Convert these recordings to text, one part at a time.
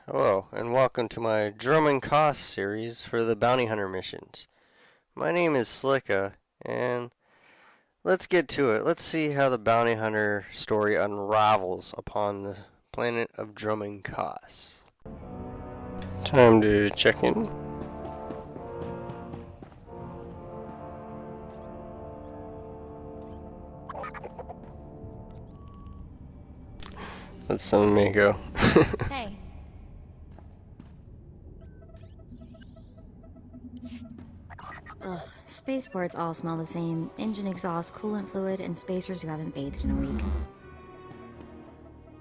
Hello, and welcome to my Dromund Kaas series for the Bounty Hunter missions. My name is Slicka, and let's get to it. Let's see how the Bounty Hunter story unravels upon the planet of Dromund Kaas. Time to check in. Let's summon Mako. Hey. Ugh, spaceports all smell the same. Engine exhaust, coolant fluid, and spacers who haven't bathed in a week.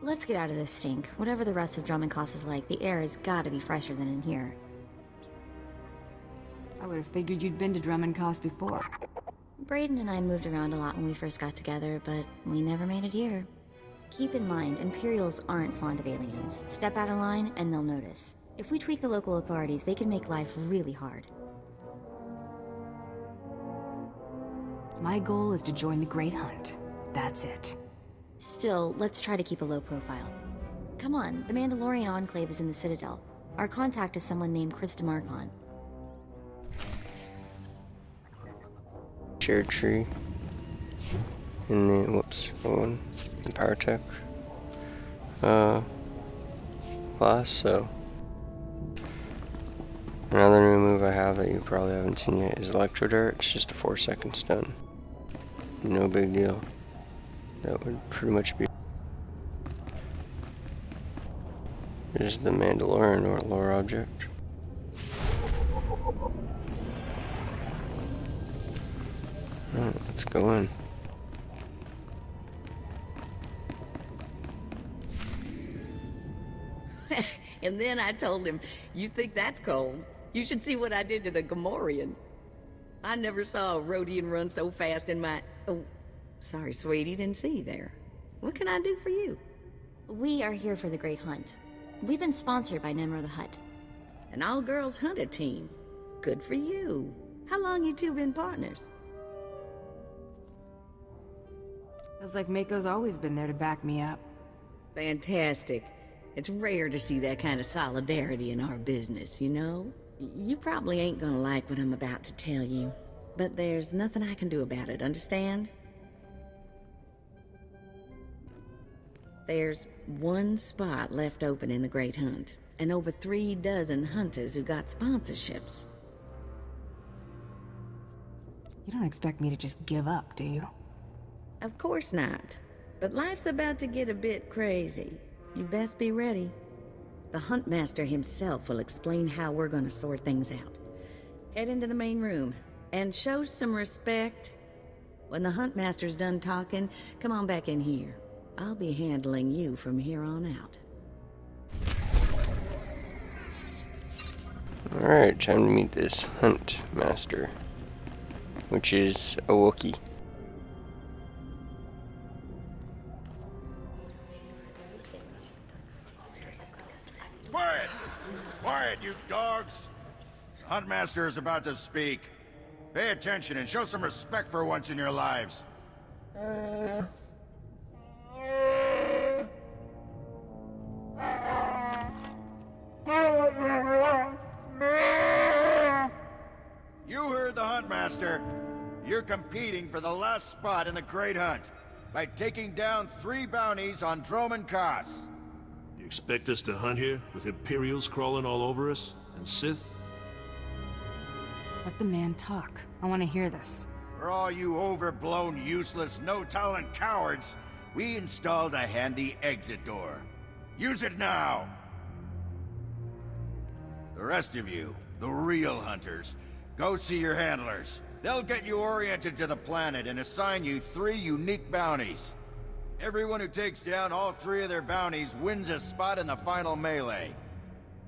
Let's get out of this stink. Whatever the rest of Dromund Kaas is like, the air has gotta be fresher than in here. I would have figured you'd been to Dromund Kaas before. Braden and I moved around a lot when we first got together, but we never made it here. Keep in mind, Imperials aren't fond of aliens. Step out of line, and they'll notice. If we tweak the local authorities, they can make life really hard. My goal is to join the Great Hunt. That's it. Still, let's try to keep a low profile. Come on, the Mandalorian Enclave is in the Citadel. Our contact is someone named Chris DeMarcon. Shared tree. And then, one in Power Tech class, so. Another new move I have that you probably haven't seen yet is Electro Dart. It's just a 4-second stun. No big deal. That would pretty much be. Here's the Mandalorian or lore object. Alright, let's go in. And then I told him, "You think that's cold? You should see what I did to the Gamorrean. I never saw a Rhodian run so fast in my... Oh, sorry, sweetie, didn't see you there. What can I do for you?" We are here for the Great Hunt. We've been sponsored by Nemro the Hutt. An all-girls hunter team. Good for you. How long you two been partners? Feels like Mako's always been there to back me up. Fantastic. It's rare to see that kind of solidarity in our business, you know? You probably ain't gonna like what I'm about to tell you, but there's nothing I can do about it, understand? There's one spot left open in the Great Hunt, and over 3 dozen hunters who got sponsorships. You don't expect me to just give up, do you? Of course not, but life's about to get a bit crazy. You best be ready. The Huntmaster himself will explain how we're gonna sort things out. Head into the main room, and show some respect. When the Huntmaster's done talking, come on back in here. I'll be handling you from here on out. Alright, time to meet this Huntmaster, which is a Wookiee. Quiet! Quiet, you dogs! The Huntmaster is about to speak. Pay attention and show some respect for once in your lives. You heard the Huntmaster. You're competing for the last spot in the Great Hunt by taking down 3 bounties on Dromund Kaas. You expect us to hunt here, with Imperials crawling all over us, and Sith? Let the man talk. I want to hear this. For all you overblown, useless, no-talent cowards, we installed a handy exit door. Use it now! The rest of you, the real hunters, go see your handlers. They'll get you oriented to the planet and assign you 3 unique bounties. Everyone who takes down all 3 of their bounties wins a spot in the final melee.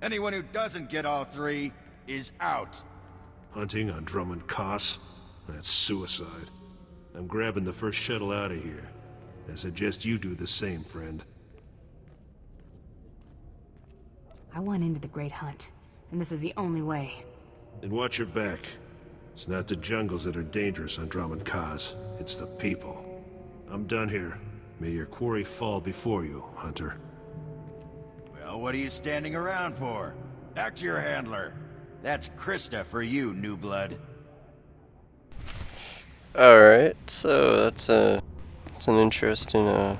Anyone who doesn't get all 3 is out. Hunting on Dromund Kaas? That's suicide. I'm grabbing the first shuttle out of here. I suggest you do the same, friend. I want into the Great Hunt, and this is the only way. And watch your back. It's not the jungles that are dangerous on Dromund Kaas. It's the people. I'm done here. May your quarry fall before you, Hunter. Well, what are you standing around for? Back to your handler. That's Krista for you, new blood. Alright, so that's an interesting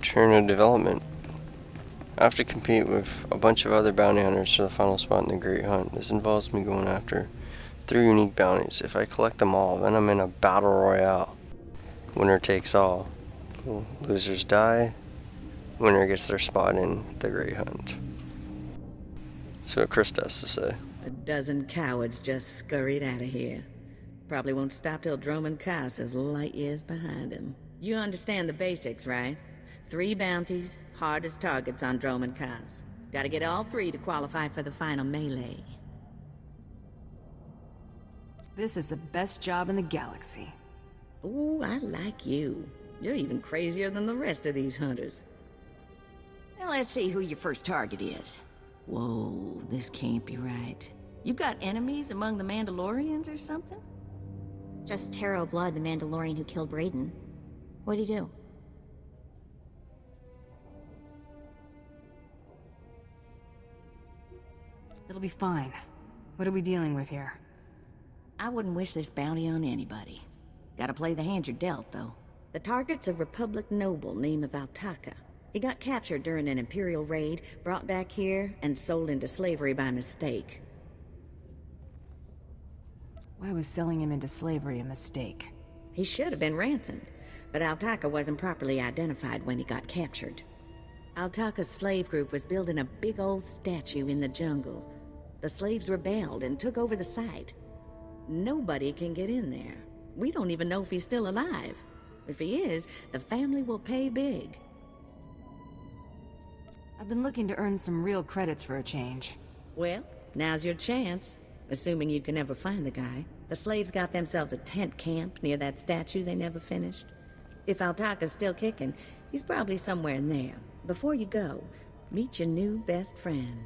turn of development. I have to compete with a bunch of other bounty hunters for the final spot in the Great Hunt. This involves me going after 3 unique bounties. If I collect them all, then I'm in a battle royale. Winner takes all. Losers die. Winner gets their spot in the Great Hunt. That's what Krista has to say. A dozen cowards just scurried out of here. Probably won't stop till Dromund Kaas is light years behind him. You understand the basics, right? 3 bounties, hardest targets on Dromund Kaas. Gotta get all 3 to qualify for the final melee. This is the best job in the galaxy. Ooh, I like you. You're even crazier than the rest of these hunters. Now let's see who your first target is. Whoa, this can't be right. You got enemies among the Mandalorians or something? Just Taro Blood, the Mandalorian who killed Brayden. What'd he do? It'll be fine. What are we dealing with here? I wouldn't wish this bounty on anybody. Gotta play the hand you're dealt, though. The target's a Republic noble named Altaka. He got captured during an Imperial raid, brought back here, and sold into slavery by mistake. Why was selling him into slavery a mistake? He should have been ransomed, but Altaka wasn't properly identified when he got captured. Altaka's slave group was building a big old statue in the jungle. The slaves rebelled and took over the site. Nobody can get in there. We don't even know if he's still alive. If he is, the family will pay big. I've been looking to earn some real credits for a change. Well, now's your chance, assuming you can ever find the guy. The slaves got themselves a tent camp near that statue they never finished. If Altaka's still kicking, he's probably somewhere in there. Before you go, meet your new best friend.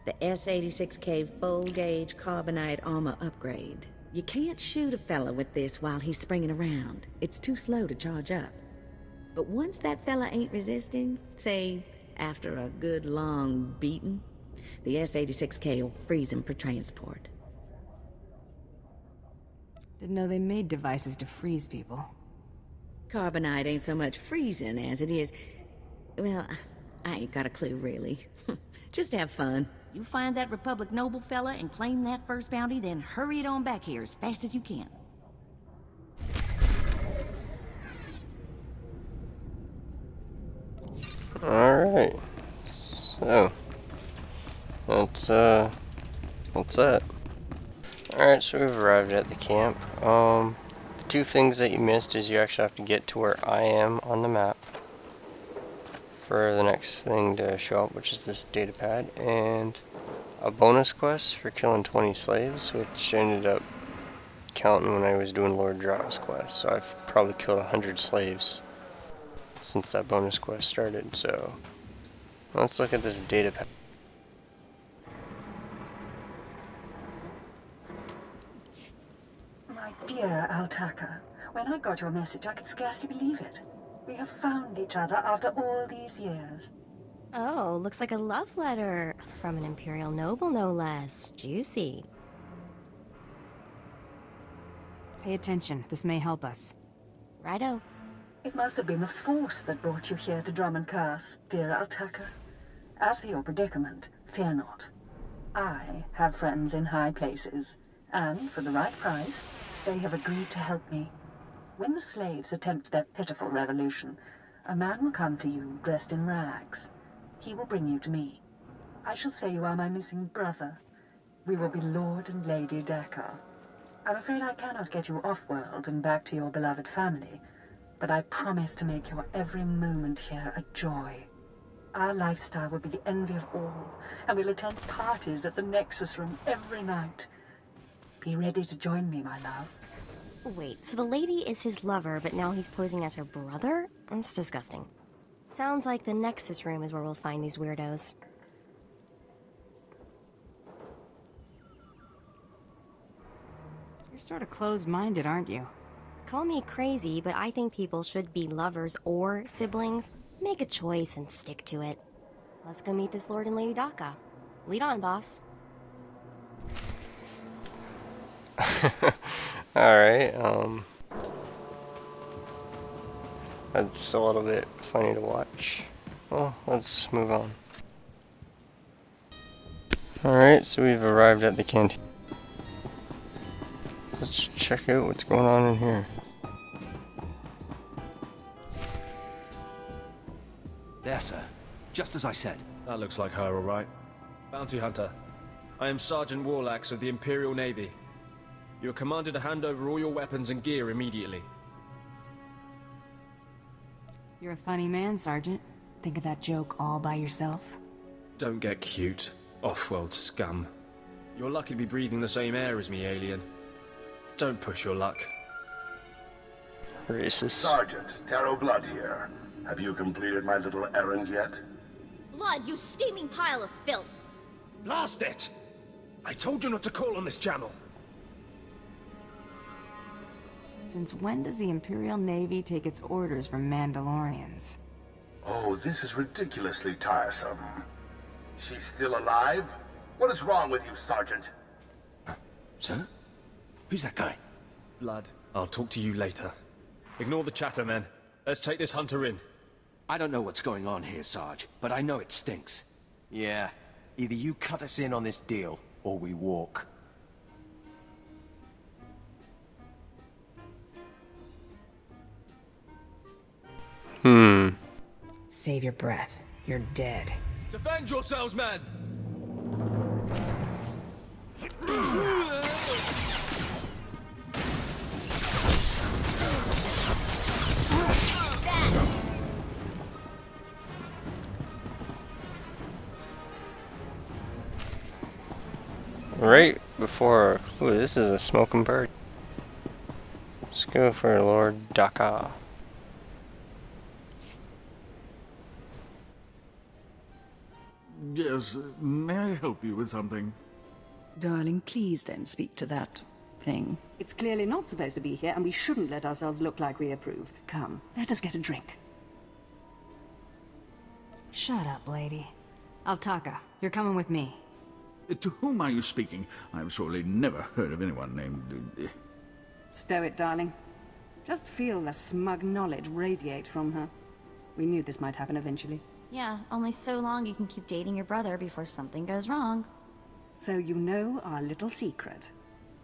The S-86K full-gauge carbonite armor upgrade. You can't shoot a fella with this while he's springing around. It's too slow to charge up. But once that fella ain't resisting, say, after a good long beating, the S-86K will freeze him for transport. Didn't know they made devices to freeze people. Carbonite ain't so much freezing as it is... Well, I ain't got a clue, really. Just have fun. You find that Republic noble fella and claim that first bounty, then hurry it on back here as fast as you can. Alright. So that's that. Alright, so we've arrived at the camp. The 2 things that you missed is you actually have to get to where I am on the map for the next thing to show up, which is this data pad, and a bonus quest for killing 20 slaves, which ended up counting when I was doing Lord Draw's quest. So I've probably killed 100 slaves since that bonus quest started. So let's look at this data pad. My dear Altaka, when I got your message, I could scarcely believe it. We have found each other after all these years. Oh, looks like a love letter. From an Imperial noble, no less. Juicy. Pay attention. This may help us. Righto. It must have been the Force that brought you here to Dromund Kaas, dear Altaka. As for your predicament, fear not. I have friends in high places, and for the right price, they have agreed to help me. When the slaves attempt their pitiful revolution, a man will come to you dressed in rags. He will bring you to me. I shall say you are my missing brother. We will be Lord and Lady Dakar. I'm afraid I cannot get you off-world and back to your beloved family, but I promise to make your every moment here a joy. Our lifestyle will be the envy of all, and we'll attend parties at the Nexus Room every night. Be ready to join me, my love. Wait, so the lady is his lover, but now he's posing as her brother? That's disgusting. Sounds like the Nexus Room is where we'll find these weirdos. You're sort of closed-minded, aren't you? Call me crazy, but I think people should be lovers or siblings. Make a choice and stick to it. Let's go meet this Lord and Lady Daka. Lead on, boss. Alright, that's a little bit funny to watch. Well, let's move on. Alright, so we've arrived at the canteen. Let's check out what's going on in here. There, sir. Just as I said. That looks like her, all right. Bounty Hunter. I am Sergeant Warlax of the Imperial Navy. You are commanded to hand over all your weapons and gear immediately. You're a funny man, Sergeant. Think of that joke all by yourself? Don't get cute, off-world scum. You're lucky to be breathing the same air as me, alien. Don't push your luck. Racist. Sergeant, Taro Blood here. Have you completed my little errand yet? Blood, you steaming pile of filth! Blast it! I told you not to call on this channel. Since when does the Imperial Navy take its orders from Mandalorians? Oh, this is ridiculously tiresome. She's still alive? What is wrong with you, Sergeant? Sir? Who's that guy? Blood, I'll talk to you later. Ignore the chatter, men. Let's take this hunter in. I don't know what's going on here, Sarge, but I know it stinks. Yeah. Either you cut us in on this deal, or we walk. Save your breath. You're dead. Defend yourselves, men! Right before... Ooh, this is a smoking bird. Let's go for Lord Daka. Yes, may I help you with something? Darling, please don't speak to that thing. It's clearly not supposed to be here, and we shouldn't let ourselves look like we approve. Come, let us get a drink. Shut up, lady. Altaka, you're coming with me. To whom are you speaking? I've surely never heard of anyone named... Stow it, darling. Just feel the smug knowledge radiate from her. We knew this might happen eventually. Yeah, only so long you can keep dating your brother before something goes wrong. So you know our little secret.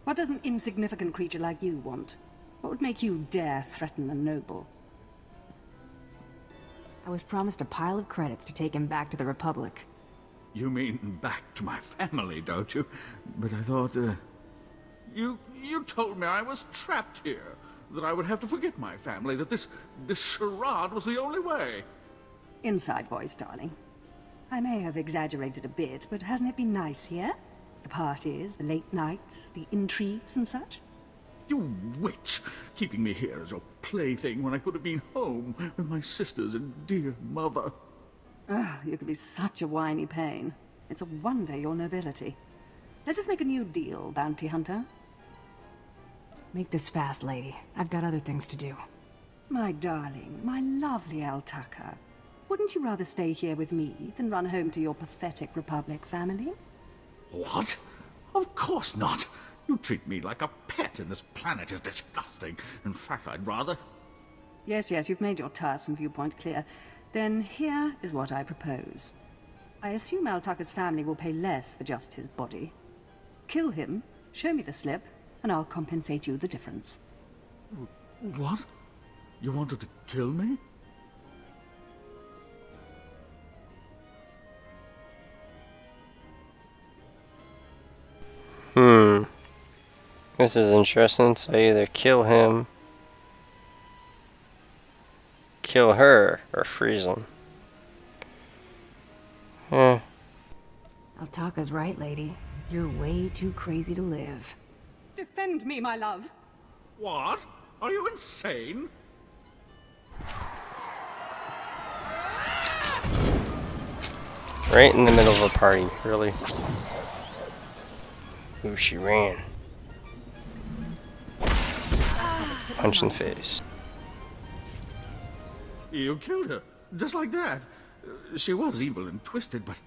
What does an insignificant creature like you want? What would make you dare threaten the noble? I was promised a pile of credits to take him back to the Republic. You mean back to my family, don't you? But I thought, You told me I was trapped here. That I would have to forget my family, that this charade was the only way. Inside voice, darling. I may have exaggerated a bit, but hasn't it been nice here? The parties, the late nights, the intrigues and such? You witch! Keeping me here as your plaything when I could have been home with my sisters and dear mother. Ah, you could be such a whiny pain. It's a wonder your nobility. Let us make a new deal, Bounty Hunter. Make this fast, lady. I've got other things to do. My darling, my lovely Altaka. Wouldn't you rather stay here with me than run home to your pathetic Republic family? What? Of course not. You treat me like a pet, and this planet is disgusting. In fact, I'd rather... Yes, you've made your tiresome viewpoint clear. Then here is what I propose. I assume Altaka's family will pay less for just his body. Kill him, show me the slip, and I'll compensate you the difference. What? You wanted to kill me? This is interesting. So either kill him, kill her, or freeze him. Altaka's right, lady. You're way too crazy to live. Defend me, my love! What? Are you insane? Right in the middle of a party, really. Ooh, she ran. Punch in the face. You killed her, just like that. She was evil and twisted, but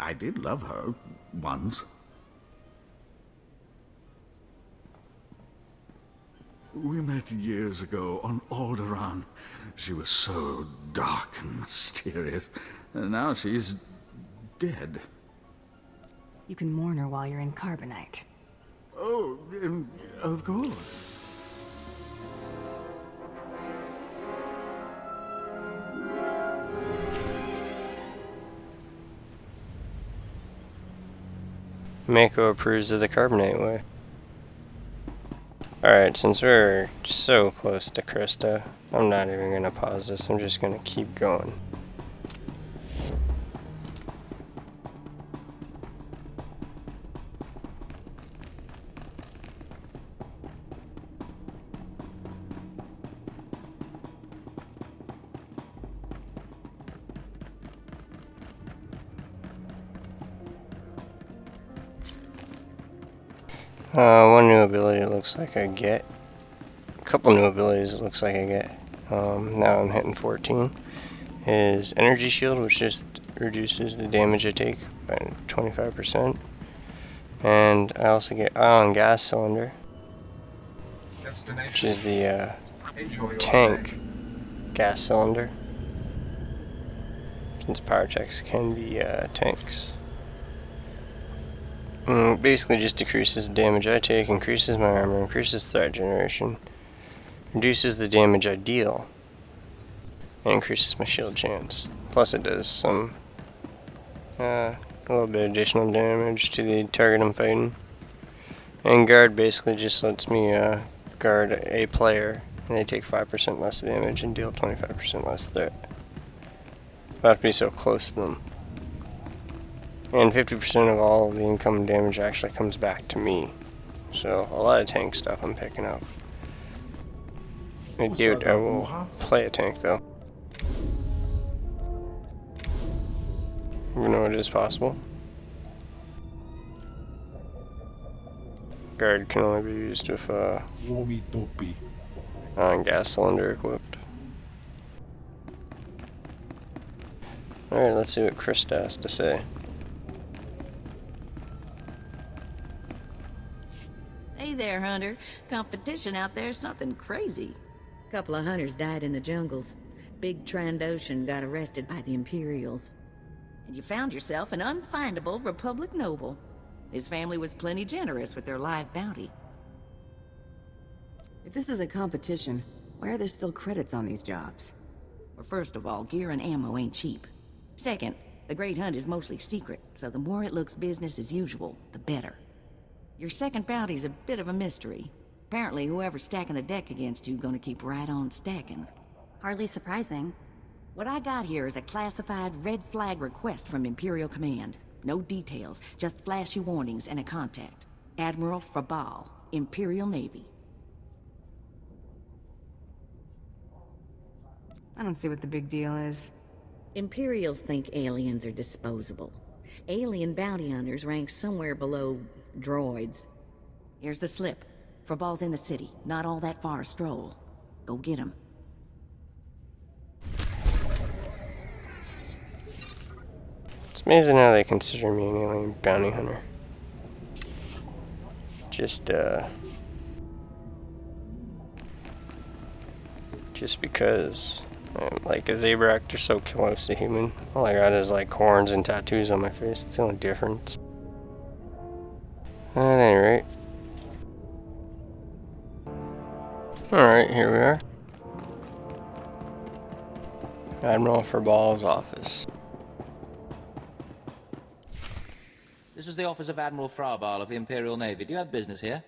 I did love her once. We met years ago on Alderaan. She was so dark and mysterious. And now she's dead. You can mourn her while you're in Carbonite. Oh, of course. Mako approves of the carbonate way. Alright, since we're so close to Krista, I'm not even going to pause this, I'm just going to keep going. One new ability it looks like I get. A couple new abilities it looks like I get. Now I'm hitting 14. Is Energy Shield, which just reduces the damage I take by 25%. And I also get Ion Gas Cylinder, which is the tank gas cylinder. Since power techs can be tanks. Basically just decreases the damage I take, increases my armor, increases threat generation, reduces the damage I deal, and increases my shield chance. Plus it does some, a little bit additional damage to the target I'm fighting. And guard basically just lets me guard a player, and they take 5% less damage and deal 25% less threat. I have to be so close to them. And 50% of all of the incoming damage actually comes back to me. So a lot of tank stuff I'm picking up. I will play a tank though. You know it is possible. Guard can only be used if on gas cylinder equipped. Alright, let's see what Krista has to say. Hey there, Hunter. Competition out there's something crazy. Couple of hunters died in the jungles. Big Trandoshan got arrested by the Imperials. And you found yourself an unfindable Republic noble. His family was plenty generous with their live bounty. If this is a competition, why are there still credits on these jobs? Well, first of all, gear and ammo ain't cheap. Second, the Great Hunt is mostly secret, so the more it looks business as usual, the better. Your second bounty's a bit of a mystery. Apparently, whoever's stacking the deck against you gonna keep right on stacking. Hardly surprising. What I got here is a classified red flag request from Imperial Command. No details, just flashy warnings and a contact. Admiral Frabal, Imperial Navy. I don't see what the big deal is. Imperials think aliens are disposable. Alien bounty hunters rank somewhere below droids. Here's the slip. Frabal's in the city, not all that far a stroll. Go get him. It's amazing how they consider me an alien bounty hunter. Just because like a Zabrak, they're so close to human. All I got is like horns and tattoos on my face. It's the only difference. At any rate. Alright, here we are. Admiral Frabal's office. This is the office of Admiral Frabal of the Imperial Navy. Do you have business here?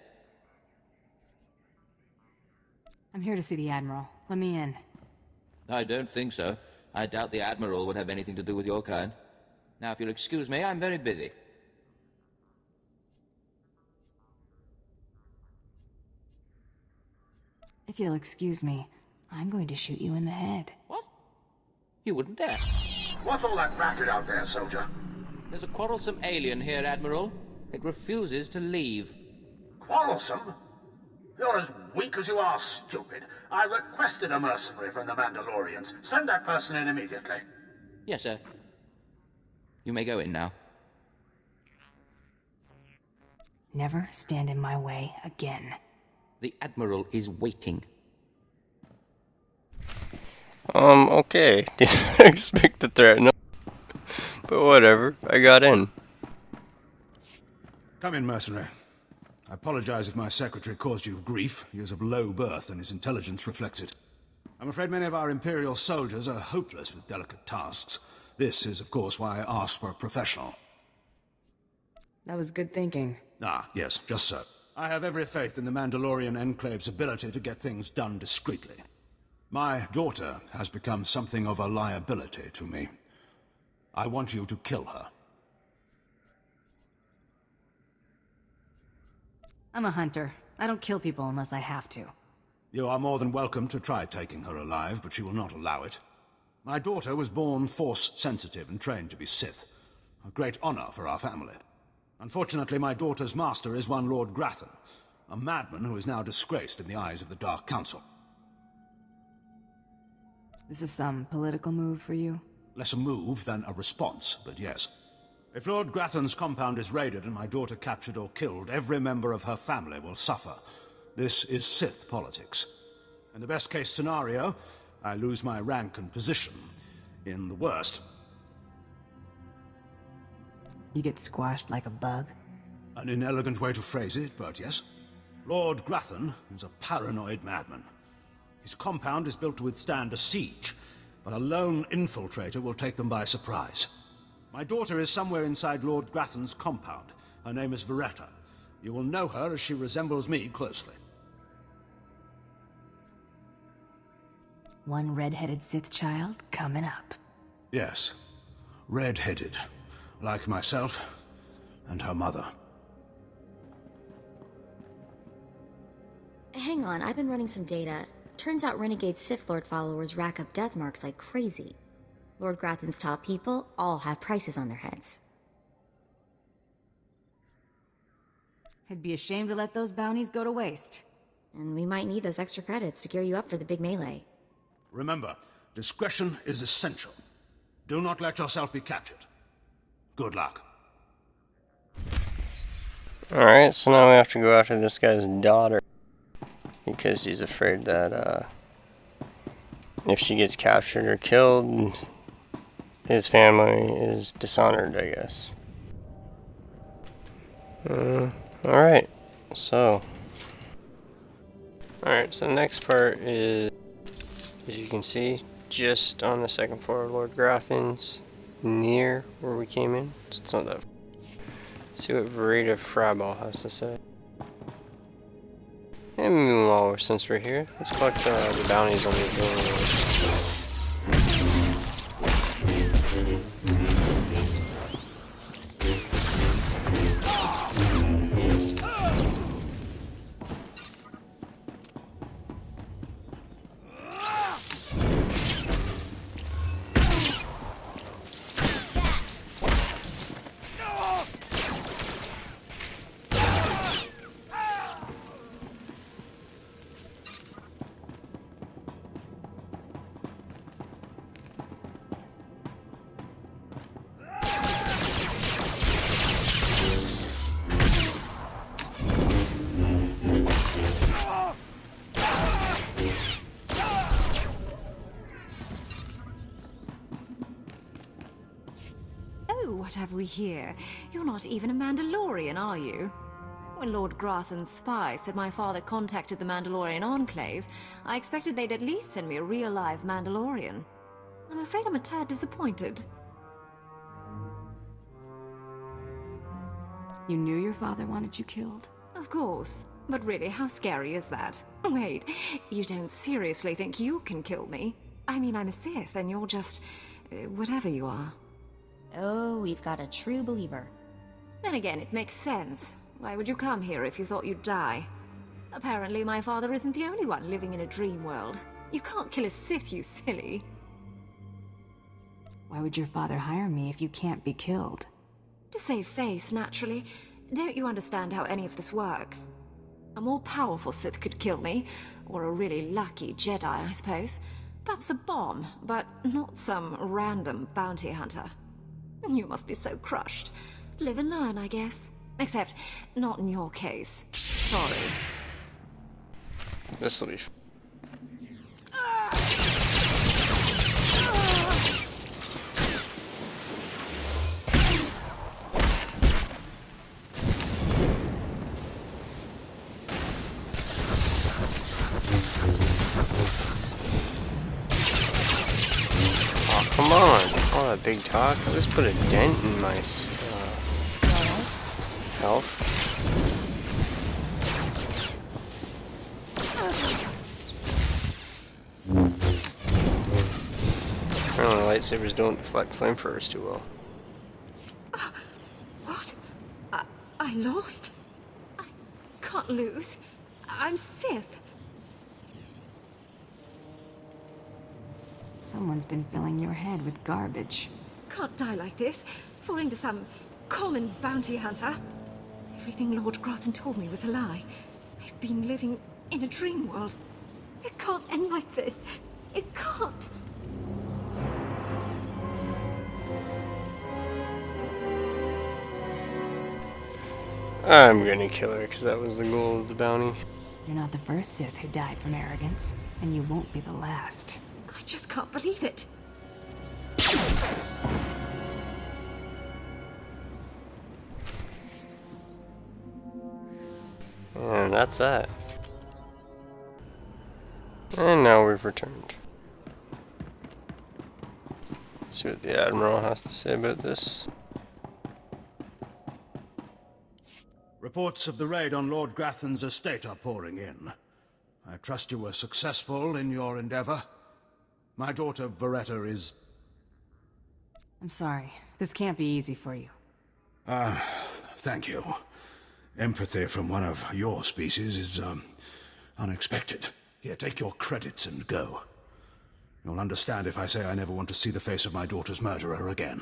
I'm here to see the Admiral. Let me in. I don't think so. I doubt the Admiral would have anything to do with your kind. Now, if you'll excuse me, I'm very busy. If you'll excuse me, I'm going to shoot you in the head. What? You wouldn't dare. What's all that racket out there, soldier? There's a quarrelsome alien here, Admiral. It refuses to leave. Quarrelsome? You're as weak as you are stupid. I requested a mercenary from the Mandalorians. Send that person in immediately. Yes, sir. You may go in now. Never stand in my way again. The Admiral is waiting. Okay. Didn't expect the threat, no. But whatever, I got in. Come in, mercenary. I apologize if my secretary caused you grief. He is of low birth and his intelligence reflects it. I'm afraid many of our Imperial soldiers are hopeless with delicate tasks. This is, of course, why I asked for a professional. That was good thinking. Ah, yes, just so. I have every faith in the Mandalorian Enclave's ability to get things done discreetly. My daughter has become something of a liability to me. I want you to kill her. I'm a hunter. I don't kill people unless I have to. You are more than welcome to try taking her alive, but she will not allow it. My daughter was born Force-sensitive and trained to be Sith. A great honor for our family. Unfortunately, my daughter's master is one Lord Grathan, a madman who is now disgraced in the eyes of the Dark Council. This is some political move for you? Less a move than a response, but yes. If Lord Grathan's compound is raided and my daughter captured or killed, every member of her family will suffer. This is Sith politics. In the best-case scenario, I lose my rank and position. In the worst... You get squashed like a bug? An inelegant way to phrase it, but yes. Lord Grathan is a paranoid madman. His compound is built to withstand a siege, but a lone infiltrator will take them by surprise. My daughter is somewhere inside Lord Grathan's compound. Her name is Veretta. You will know her as she resembles me closely. One red-headed Sith child coming up. Yes. Red-headed. Like myself and her mother. Hang on, I've been running some data. Turns out renegade Sith Lord followers rack up death marks like crazy. Lord Grathan's top people all have prices on their heads. I'd be ashamed to let those bounties go to waste. And we might need those extra credits to gear you up for the big melee. Remember, discretion is essential. Do not let yourself be captured. Good luck. Alright, so now we have to go after this guy's daughter. Because he's afraid that, if she gets captured or killed, his family is dishonored, I guess. Alright, so... Alright, so the next part is, as you can see, just on the second floor of Lord Grathan's, near where we came in. So it's not that. Let's see what Veretta Fraball has to say. And meanwhile, since we're here, let's collect the bounties on these aliens. What have we here? You're not even a Mandalorian, are you? When Lord Grathan's spy said my father contacted the Mandalorian Enclave, I expected they'd at least send me a real live Mandalorian. I'm afraid I'm a tad disappointed. You knew your father wanted you killed? Of course. But really, how scary is that? Wait, you don't seriously think you can kill me? I mean, I'm a Sith, and you're just... whatever you are. Oh, we've got a true believer. Then again, it makes sense. Why would you come here if you thought you'd die? Apparently, my father isn't the only one living in a dream world. You can't kill a Sith, you silly. Why would your father hire me if you can't be killed? To save face, naturally. Don't you understand how any of this works? A more powerful Sith could kill me, or a really lucky Jedi, I suppose. Perhaps a bomb, but not some random bounty hunter. You must be so crushed. Live and learn, I guess. Except, not in your case. Sorry. This'll be. Oh, come on. All that big talk. Let's put a dent in my health. Apparently lightsabers don't deflect flamethrowers too well. What? I lost? I can't lose. I'm Sith. Someone's been filling your head with garbage. Can't die like this, falling to some common bounty hunter. Everything Lord Grothan told me was a lie. I've been living in a dream world. It can't end like this. It can't. I'm gonna kill her because that was the goal of the bounty. You're not the first Sith who died from arrogance, and you won't be the last. I just can't believe it. And that's that. And now we've returned. Let's see what the Admiral has to say about this. Reports of the raid on Lord Grathan's estate are pouring in. I trust you were successful in your endeavor. My daughter, Veretta, is... I'm sorry. This can't be easy for you. Thank you. Empathy from one of your species is, unexpected. Here, take your credits and go. You'll understand if I say I never want to see the face of my daughter's murderer again.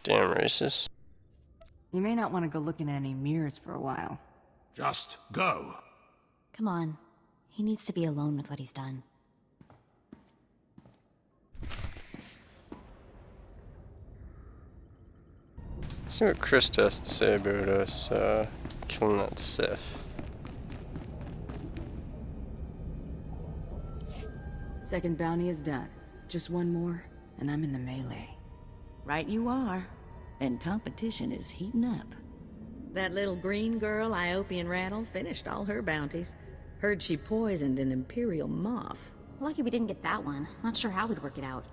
Damn racist. You may not want to go looking at any mirrors for a while. Just go. Come on. He needs to be alone with what he's done. Let's see what Krista has to say about us killing that Sith. Second bounty is done. Just one more, and I'm in the melee. Right you are. And competition is heating up. That little green girl, Iopian Rattle, finished all her bounties. Heard she poisoned an Imperial moth. Lucky we didn't get that one. Not sure how we'd work it out.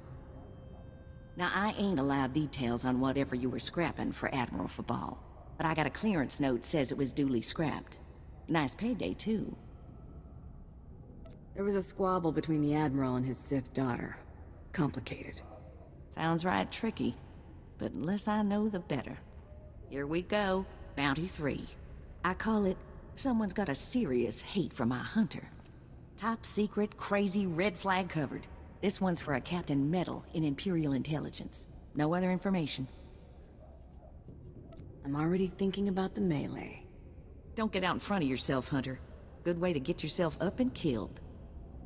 Now, I ain't allowed details on whatever you were scrapping for Admiral Fabal, but I got a clearance note says it was duly scrapped. Nice payday, too. There was a squabble between the Admiral and his Sith daughter. Complicated. Sounds right tricky, but the less I know, the better. Here we go, Bounty 3. I call it, someone's got a serious hate for my hunter. Top secret, crazy, red flag covered. This one's for a Captain Metal in Imperial Intelligence. No other information. I'm already thinking about the melee. Don't get out in front of yourself, Hunter. Good way to get yourself up and killed.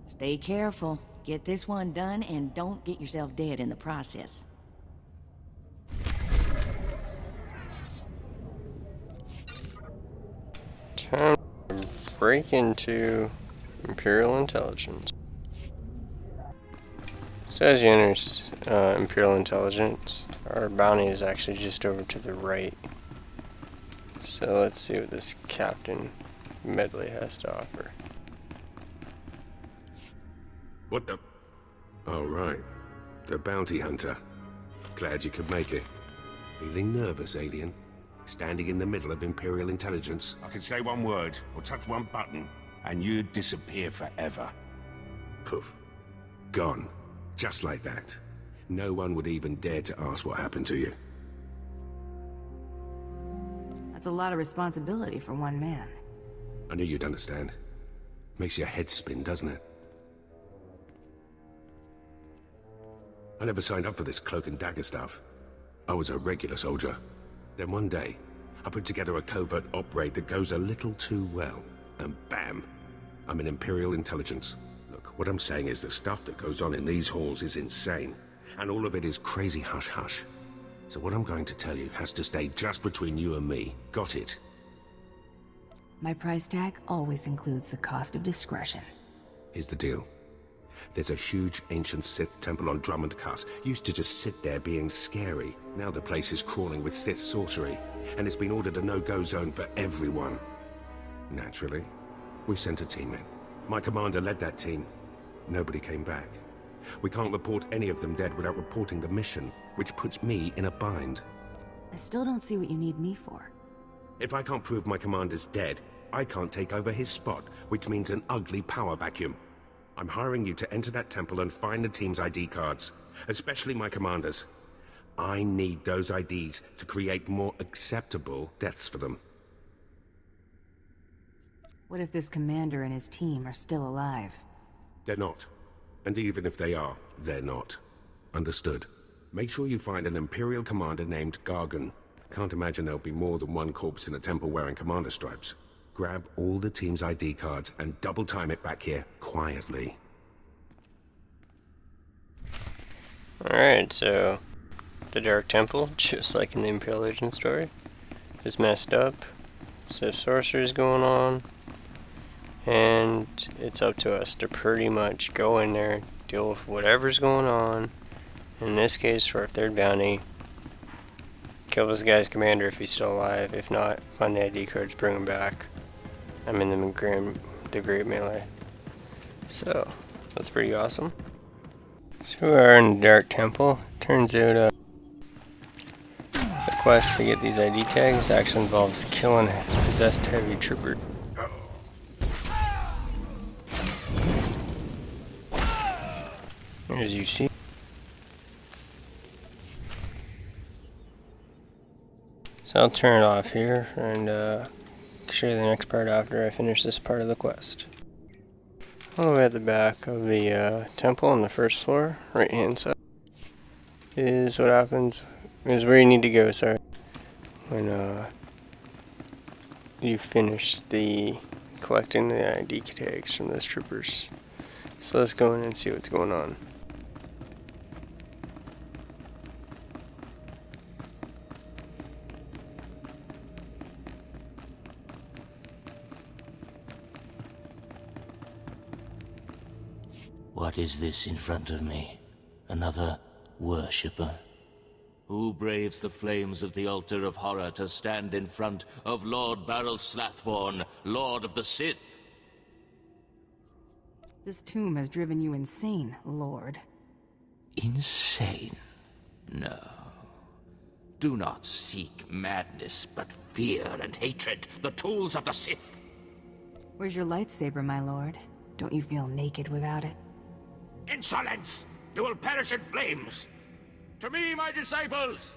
Stay careful. Get this one done, and don't get yourself dead in the process. Time to break into Imperial Intelligence. So as you enter Imperial Intelligence, our bounty is actually just over to the right. So let's see what this Captain Medley has to offer. What the... Oh, right. The bounty hunter. Glad you could make it. Feeling nervous, alien? Standing in the middle of Imperial Intelligence. I could say one word, or touch one button, and you'd disappear forever. Poof. Gone. Just like that. No one would even dare to ask what happened to you. That's a lot of responsibility for one man. I knew you'd understand. Makes your head spin, doesn't it? I never signed up for this cloak and dagger stuff. I was a regular soldier. Then one day, I put together a covert op raid that goes a little too well. and bam, I'm in Imperial intelligence. Look, what I'm saying is the stuff that goes on in these halls is insane, and all of it is crazy hush-hush. So what I'm going to tell you has to stay just between you and me. Got it? My price tag always includes the cost of discretion. Here's the deal. There's a huge ancient Sith temple on Dromund Kaas. Used to just sit there being scary. Now the place is crawling with Sith sorcery, and it's been ordered a no-go zone for everyone. Naturally, we sent a team in. My commander led that team. Nobody came back. We can't report any of them dead without reporting the mission, which puts me in a bind. I still don't see what you need me for. If I can't prove my commander's dead, I can't take over his spot, which means an ugly power vacuum. I'm hiring you to enter that temple and find the team's ID cards, especially my commander's. I need those IDs to create more acceptable deaths for them. What if this commander and his team are still alive? They're not. And even if they are, they're not. Understood. Make sure you find an Imperial commander named Gargan. Can't imagine there'll be more than one corpse in a temple wearing commander stripes. Grab all the team's ID cards and double time it back here, quietly. Alright, so the Dark Temple, just like in the Imperial Legend story, is messed up. Sith sorcery's going on. And it's up to us to pretty much go in there, deal with whatever's going on. In this case, for our third bounty, kill this guy's commander if he's still alive. If not, find the ID cards, bring him back. I'm in the Great Melee. So, that's pretty awesome. So we are in the Dark Temple. Turns out the quest to get these ID tags actually involves killing possessed heavy trooper. As you see. So I'll turn it off here and show you the next part after I finish this part of the quest. All the way at the back of the temple on the first floor, right hand side, is what happens, is where you need to go, sorry, when you finish collecting the ID tags from those troopers. So let's go in and see what's going on. What is this in front of me? Another worshipper? Who braves the flames of the altar of horror to stand in front of Lord Baral Slathborn, Lord of the Sith? This tomb has driven you insane, Lord. Insane? No. Do not seek madness, but fear and hatred, the tools of the Sith. Where's your lightsaber, my lord? Don't you feel naked without it? Insolence! You will perish in flames! To me, my disciples!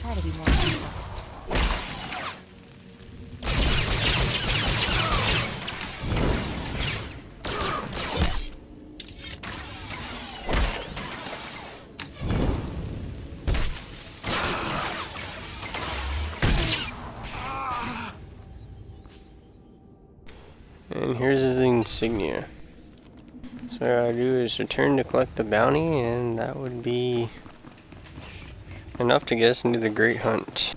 Try to be more careful. And here's his insignia. So what I do is return to collect the bounty, and that would be enough to get us into the Great Hunt.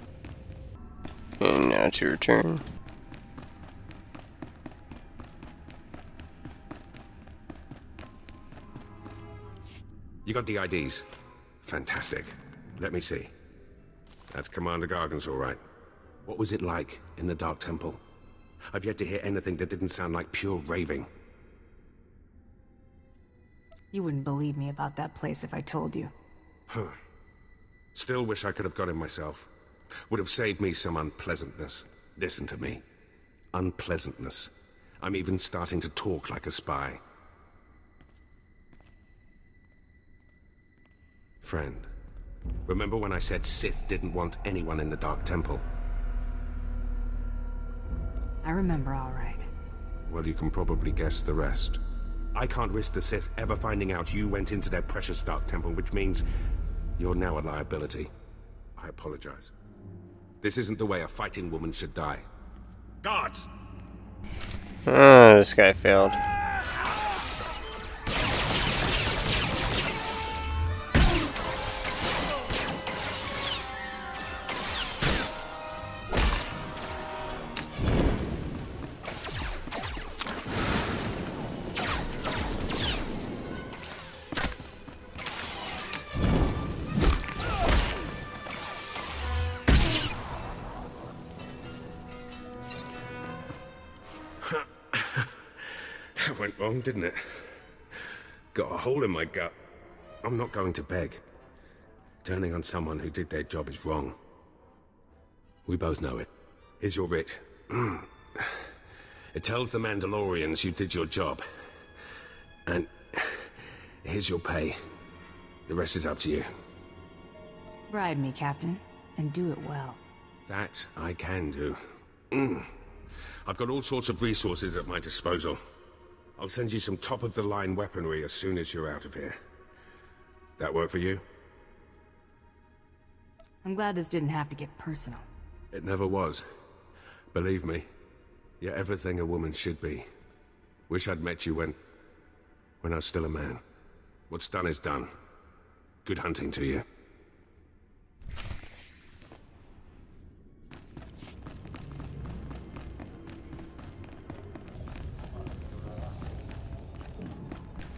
And now to return. You got the IDs? Fantastic. Let me see. That's Commander Gargan's all right. What was it like in the Dark Temple? I've yet to hear anything that didn't sound like pure raving. You wouldn't believe me about that place if I told you. Huh. Still wish I could have got him myself. Would have saved me some unpleasantness. Listen to me. Unpleasantness. I'm even starting to talk like a spy. Friend, remember when I said Sith didn't want anyone in the Dark Temple? I remember all right. Well, you can probably guess the rest. I can't risk the Sith ever finding out you went into their precious Dark Temple, which means you're now a liability. I apologize. This isn't the way a fighting woman should die. Guards! This guy failed. That went wrong, didn't it? Got a hole in my gut. I'm not going to beg. Turning on someone who did their job is wrong. We both know it. Here's your writ. It tells the Mandalorians you did your job. And here's your pay. The rest is up to you. Bribe me, Captain, and do it well. That I can do. I've got all sorts of resources at my disposal. I'll send you some top-of-the-line weaponry as soon as you're out of here. That work for you? I'm glad this didn't have to get personal. It never was. Believe me, you're everything a woman should be. Wish I'd met you when I was still a man. What's done is done. Good hunting to you.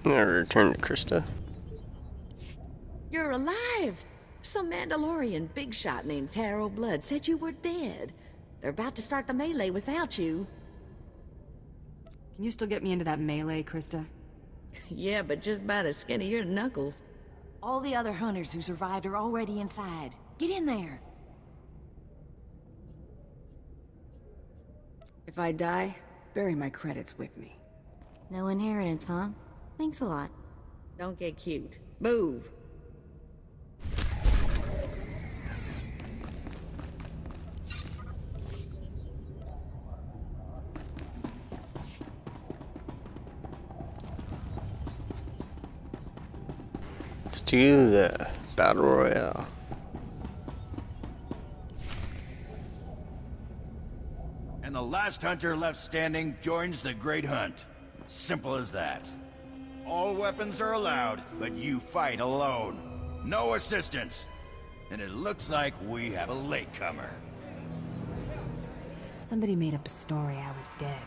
I'll return to Krista. You're alive! Some Mandalorian big shot named Taro Blood said you were dead. They're about to start the melee without you. Can you still get me into that melee, Krista? Yeah, but just by the skin of your knuckles. All the other hunters who survived are already inside. Get in there! If I die, bury my credits with me. No inheritance, huh? Thanks a lot. Don't get cute. Move! Let's do the Battle Royale. And the last hunter left standing joins the Great Hunt. Simple as that. All weapons are allowed, but you fight alone. No assistance. And it looks like we have a latecomer. Somebody made up a story I was dead.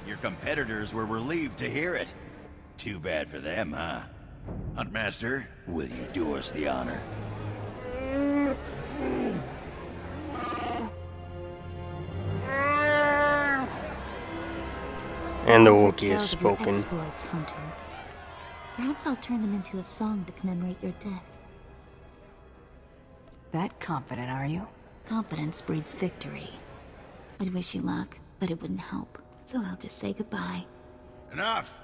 Your competitors were relieved to hear it. Too bad for them, huh? Huntmaster, will you do us the honor? And the Wookiee has Tales of your spoken. exploits, Hunter. Perhaps I'll turn them into a song to commemorate your death. That confident, are you? Confidence breeds victory. I'd wish you luck, but it wouldn't help. So I'll just say goodbye. Enough!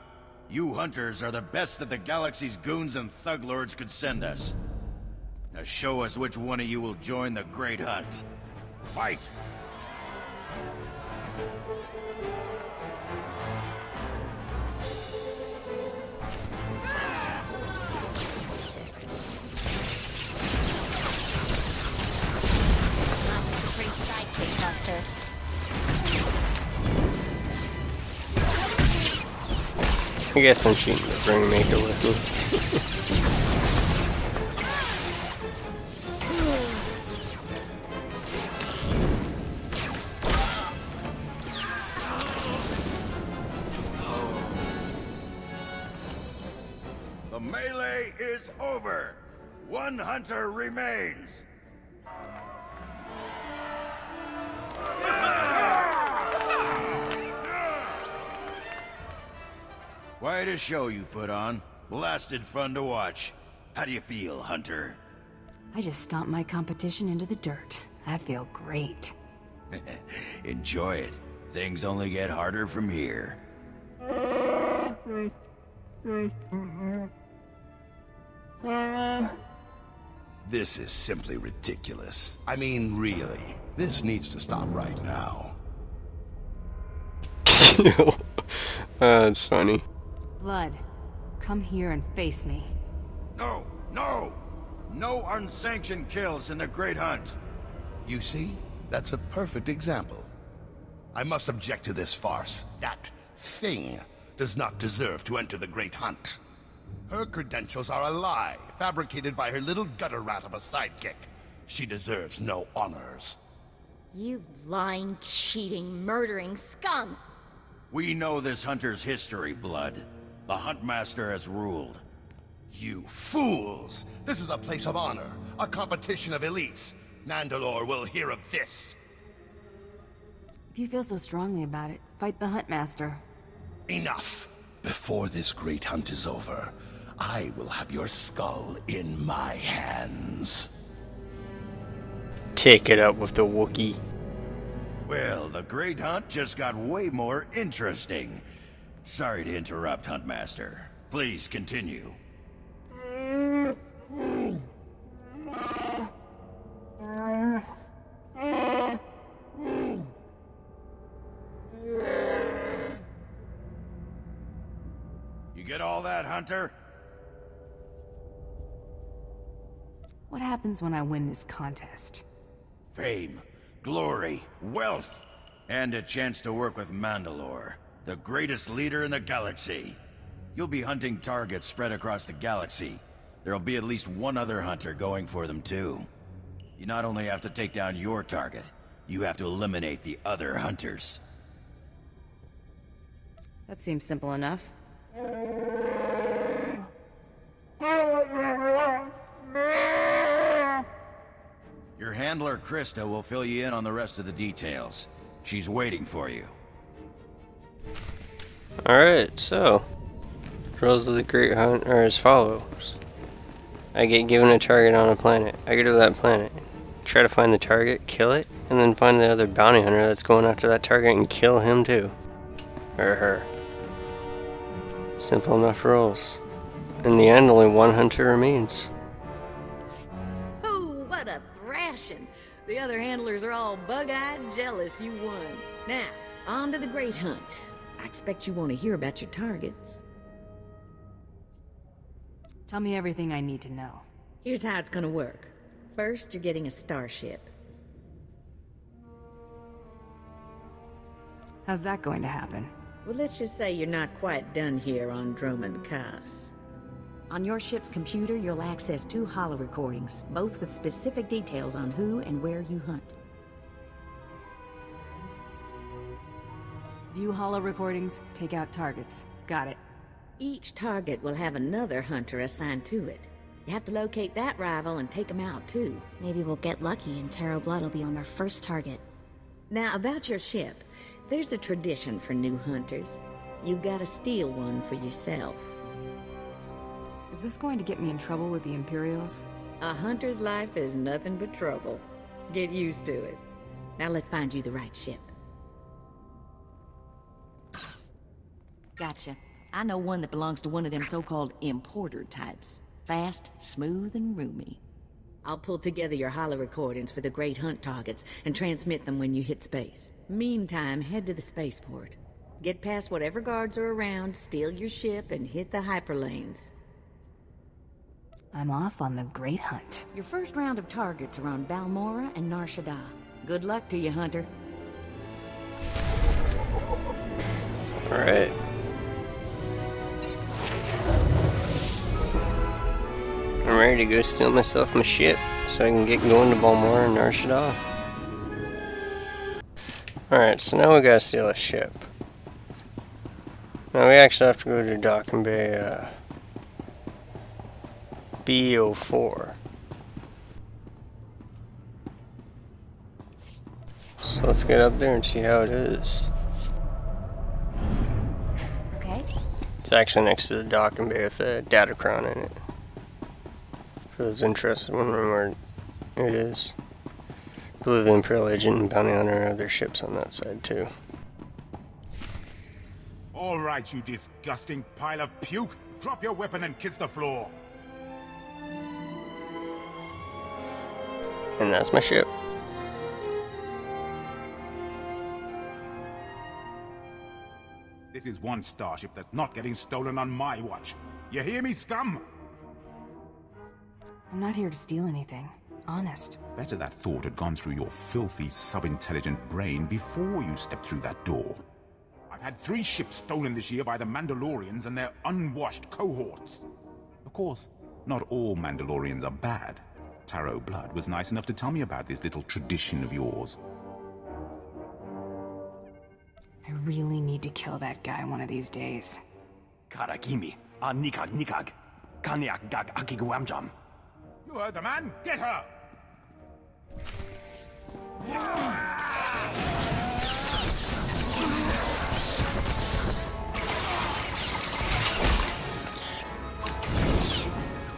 You hunters are the best that the galaxy's goons and thug lords could send us. Now show us which one of you will join the Great Hunt. Fight! I guess I'm cheating to bring Mako with me. The melee is over. One hunter remains. Quite a show you put on. Blasted fun to watch. How do you feel, Hunter? I just stomped my competition into the dirt. I feel great. Enjoy it. Things only get harder from here. This is simply ridiculous. I mean, really. This needs to stop right now. That's funny. Blood, come here and face me. No, no! No unsanctioned kills in the Great Hunt. You see? That's a perfect example. I must object to this farce. That thing does not deserve to enter the Great Hunt. Her credentials are a lie, fabricated by her little gutter rat of a sidekick. She deserves no honors. You lying, cheating, murdering scum! We know this hunter's history, Blood. The Huntmaster has ruled. You fools! This is a place of honor, a competition of elites. Mandalore will hear of this. If you feel so strongly about it, fight the Huntmaster. Enough! Before this great hunt is over, I will have your skull in my hands. Take it up with the Wookiee. Well, the Great Hunt just got way more interesting. Sorry to interrupt, Huntmaster. Please continue. You get all that, Hunter? What happens when I win this contest? Fame, glory, wealth, and a chance to work with Mandalore, the greatest leader in the galaxy. You'll be hunting targets spread across the galaxy. There'll be at least one other hunter going for them too. You not only have to take down your target, you have to eliminate the other hunters. That seems simple enough. Your handler, Krista, will fill you in on the rest of the details. She's waiting for you. Alright, so rules of the Great Hunt are as follows. I get given a target on a planet. I go to that planet, try to find the target, kill it, and then find the other bounty hunter that's going after that target and kill him too. Or her. Simple enough rules. In the end, only one hunter remains. Oh, what a thrashing! The other handlers are all bug-eyed jealous you won. Now, on to the Great Hunt. I expect you want to hear about your targets. Tell me everything I need to know. Here's how it's gonna work. First, you're getting a starship. How's that going to happen? Well, let's just say you're not quite done here on Dromund Kaas. On your ship's computer, you'll access 2 holo recordings, both with specific details on who and where you hunt. View holo recordings, take out targets. Got it. Each target will have another hunter assigned to it. You have to locate that rival and take him out, too. Maybe we'll get lucky and Terra Blood will be on our first target. Now, about your ship, there's a tradition for new hunters. You gotta steal one for yourself. Is this going to get me in trouble with the Imperials? A hunter's life is nothing but trouble. Get used to it. Now let's find you the right ship. Gotcha. I know one that belongs to one of them so-called importer types. Fast, smooth, and roomy. I'll pull together your holo recordings for the Great Hunt targets and transmit them when you hit space. Meantime, head to the spaceport. Get past whatever guards are around, steal your ship, and hit the hyperlanes. I'm off on the Great Hunt. Your first round of targets are on Balmora and Nar Shaddaa. Good luck to you, Hunter. Alright. I'm ready to go steal myself my ship so I can get going to Balmora and Nar Shaddaa. Alright, so now we gotta steal a ship. Now we actually have to go to Docking Bay B04. So let's get up there and see how it is. Okay. It's actually next to the Docking Bay with the Datacron in it. For those interested, wondering where it is. I believe the Imperial Agent and Bounty Hunter have their ships on that side too. All right, you disgusting pile of puke. Drop your weapon and kiss the floor. And that's my ship. This is one starship that's not getting stolen on my watch. You hear me, scum? I'm not here to steal anything. Honest. Better that thought had gone through your filthy, sub-intelligent brain before you stepped through that door. I've had 3 ships stolen this year by the Mandalorians and their unwashed cohorts. Of course, not all Mandalorians are bad. Taro Blood was nice enough to tell me about this little tradition of yours. I really need to kill that guy one of these days. Karakimi, nikag nikag, kanyak gag akiguamjam. You heard the man! Get her!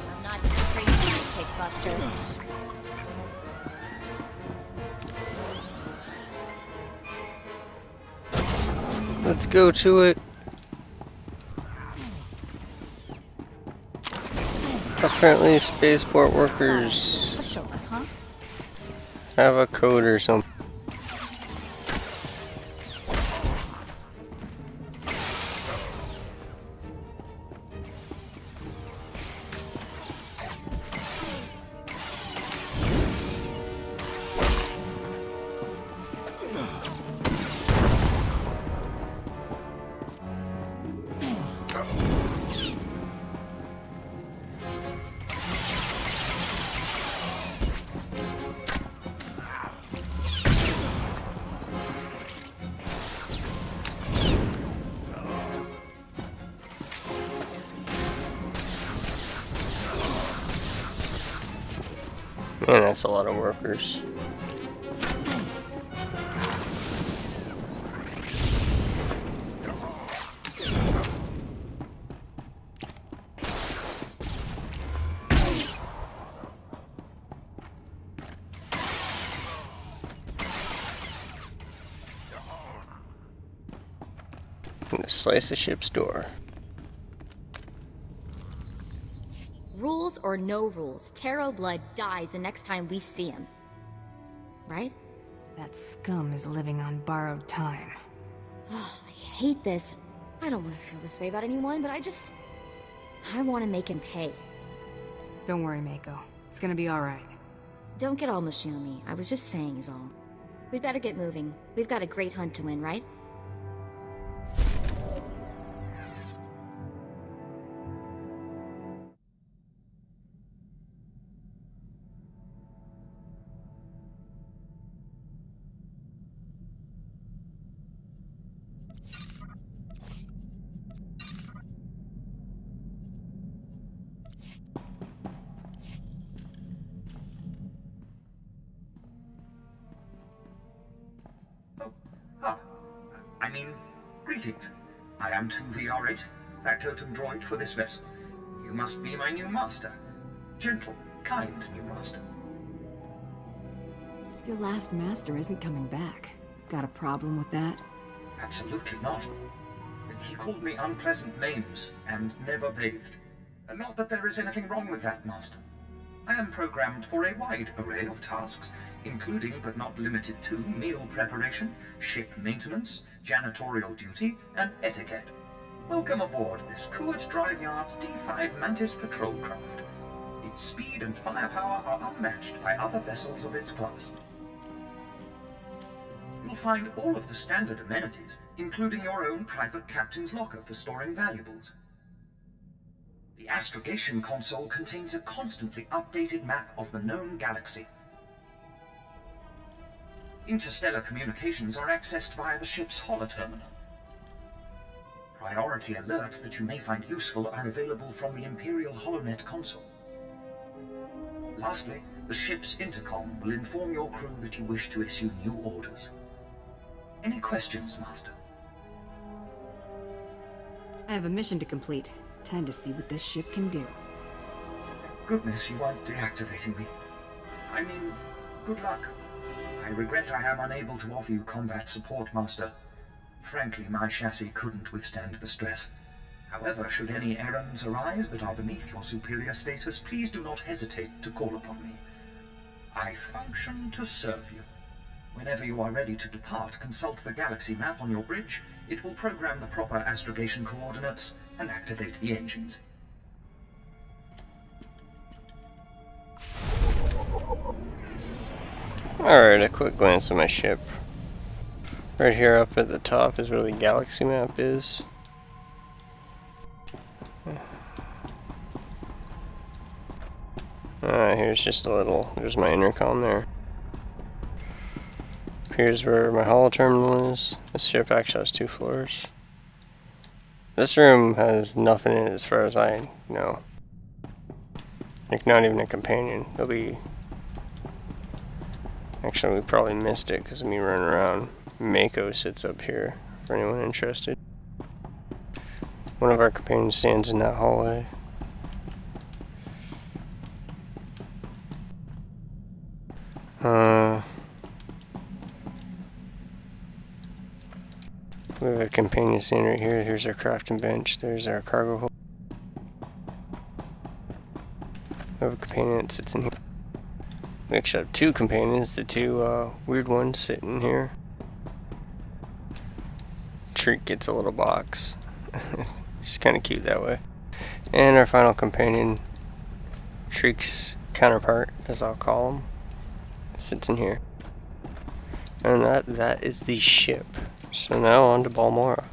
I'm not just crazy, Kickbuster. Let's go to it. Apparently, spaceport workers have a code or something. Man, that's a lot of workers. I'm gonna slice the ship's door. Rules or no rules, Taro Blood dies the next time we see him. Right? That scum is living on borrowed time. Oh, I hate this. I don't want to feel this way about anyone, but I want to make him pay. Don't worry, Mako. It's gonna be alright. Don't get all mushy on me. I was just saying is all. We'd better get moving. We've got a great hunt to win, right? Greetings. I am 2VR8, factotum droid for this vessel. You must be my new master. Gentle, kind new master. Your last master isn't coming back. Got a problem with that? Absolutely not. He called me unpleasant names and never bathed. Not that there is anything wrong with that, master. I am programmed for a wide array of tasks, including but not limited to meal preparation, ship maintenance, janitorial duty, and etiquette. Welcome aboard this Kuat Drive Yard's D5 Mantis patrol craft. Its speed and firepower are unmatched by other vessels of its class. You'll find all of the standard amenities, including your own private captain's locker for storing valuables. The astrogation console contains a constantly updated map of the known galaxy. Interstellar communications are accessed via the ship's holoterminal. Priority alerts that you may find useful are available from the Imperial HoloNet console. Lastly, the ship's intercom will inform your crew that you wish to issue new orders. Any questions, Master? I have a mission to complete. Time to see what this ship can do. Goodness, you aren't deactivating me. I mean, good luck. I regret I am unable to offer you combat support, Master. Frankly, my chassis couldn't withstand the stress. However, should any errands arise that are beneath your superior status, please do not hesitate to call upon me. I function to serve you. Whenever you are ready to depart, consult the galaxy map on your bridge. It will program the proper astrogation coordinates and activate the engines. Alright, a quick glance at my ship. Right here up at the top is where the galaxy map is. Here's just a little, there's my intercom there. Here's where my holo terminal is. This ship actually has 2 floors. This room has nothing in it as far as I know. Like, not even a companion. There'll be... Actually, we probably missed it because of me running around. Mako sits up here, for anyone interested. One of our companions stands in that hallway. We have a companion stand right here. Here's our crafting bench. There's our cargo hold. We have a companion that sits in here. We actually have 2 companions. The 2 weird ones sitting here. Treat gets a little box. She's kind of cute that way. And our final companion, Treek's counterpart, as I'll call him, sits in here. And that is the ship. So now on to Balmora.